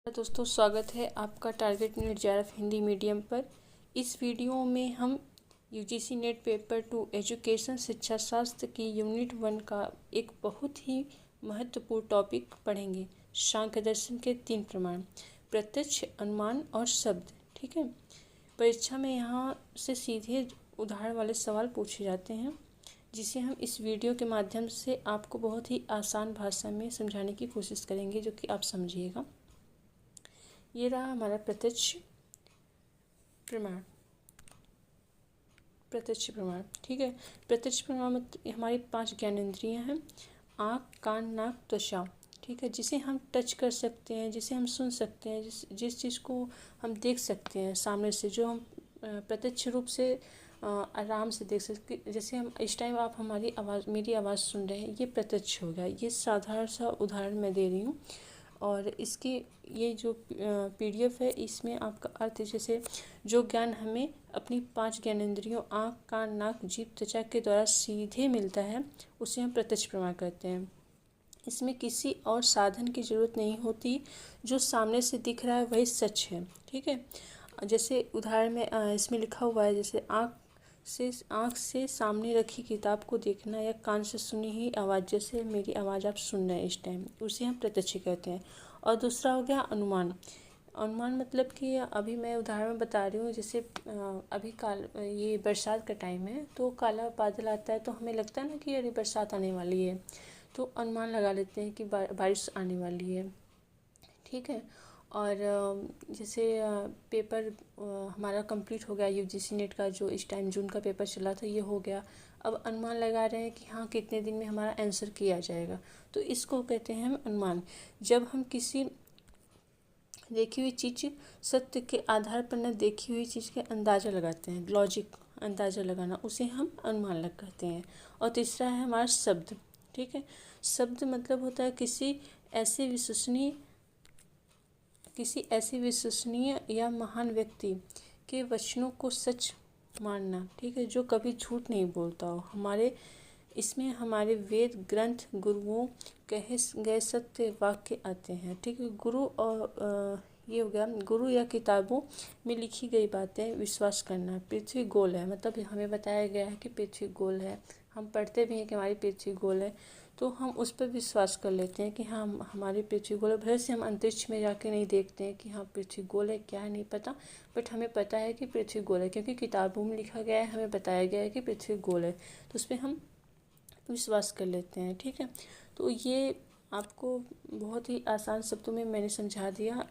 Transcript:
दोस्तों, स्वागत है आपका target net JRF Hindi medium पर। इस वीडियो में हम यूजीसी नेट पेपर 2 एजुकेशन शिक्षा शास्त्र की यूनिट 1 का एक बहुत ही महत्वपूर्ण टॉपिक पढ़ेंगे। सांख्य दर्शन के 3 प्रमाण, प्रत्यक्ष, अनुमान और शब्द। ठीक है, परीक्षा में यहाँ से सीधे उदाहरण वाले सवाल पूछे जाते हैं, जिसे हम इस वीडियो के माध्यम से आपको बहुत ही आसान भाषा में समझाने की कोशिश करेंगे, जो कि आप समझिएगा। ये रहा हमारा प्रत्यक्ष प्रमाण। ठीक है, प्रत्यक्ष प्रमाण मतलब हमारी 5 ज्ञानेंद्रियां हैं: आँख, कान, नाक, त्वचा। ठीक है, जिसे हम टच कर सकते हैं, जिसे हम सुन सकते हैं, जिस चीज़ को हम देख सकते हैं सामने से, जो हम प्रत्यक्ष रूप से आराम से देख सकते। जैसे हम इस टाइम आप हमारी आवाज़, मेरी आवाज़ सुन रहे हैं, ये प्रत्यक्ष हो गया। ये साधारण सा उदाहरण मैं दे रही हूँ। और इसकी ये जो पीडीएफ है, इसमें आपका अर्थ, जैसे जो ज्ञान हमें अपनी 5 ज्ञानेंद्रियों आँख, कान, नाक, जीभ, त्वचा के द्वारा सीधे मिलता है, उसे हम प्रत्यक्ष प्रमाण कहते हैं। इसमें किसी और साधन की ज़रूरत नहीं होती, जो सामने से दिख रहा है वही सच है। ठीक है, जैसे उदाहरण में इसमें लिखा हुआ है, जैसे आँख से सामने रखी किताब को देखना, या कान से सुनी ही आवाज़, जैसे मेरी आवाज़ आप सुन रहे हैं इस टाइम, उसे हम प्रत्यक्ष कहते हैं। और दूसरा हो गया अनुमान। अनुमान मतलब कि अभी मैं उदाहरण बता रही हूँ, जैसे अभी ये बरसात का टाइम है, तो काला बादल आता है, तो हमें लगता है ना कि अरे बरसात आने वाली है, तो अनुमान लगा लेते हैं कि बारिश आने वाली है। ठीक है, और जैसे पेपर हमारा कंप्लीट हो गया, यूजीसी नेट का जो इस टाइम जून का पेपर चला था, ये हो गया। अब अनुमान लगा रहे हैं कि हाँ, कितने दिन में हमारा आंसर किया जाएगा, तो इसको कहते हैं हम अनुमान। जब हम किसी देखी हुई चीज़, सत्य के आधार पर न देखी हुई चीज़ के अंदाज़ा लगाते हैं, लॉजिक, अंदाज़ा लगाना, उसे हम अनुमान लग कहते हैं। और तीसरा है हमारा शब्द। ठीक है, शब्द मतलब होता है किसी ऐसे विश्वसनीय या महान व्यक्ति के वचनों को सच मानना। ठीक है, जो कभी झूठ नहीं बोलता हो। इसमें हमारे वेद ग्रंथ, गुरुओं कहे गए सत्य वाक्य आते हैं। ठीक है, गुरु और ये हो गया, गुरु या किताबों में लिखी गई बातें विश्वास करना। पृथ्वी गोल है, मतलब हमें बताया गया है कि पृथ्वी गोल है, हम पढ़ते भी हैं कि हमारी पृथ्वी गोल है, तो हम उस पर विश्वास कर लेते हैं कि हाँ, हमारी पृथ्वी गोल है। भले से हम अंतरिक्ष में जाके नहीं देखते हैं कि हाँ पृथ्वी गोल है, क्या है नहीं पता, बट हमें पता है कि पृथ्वी गोल है, क्योंकि किताबों में लिखा गया है, हमें बताया गया है कि पृथ्वी गोल है, तो उस पर हम विश्वास कर लेते हैं। ठीक है, तो ये आपको बहुत ही आसान शब्दों में मैंने समझा दिया।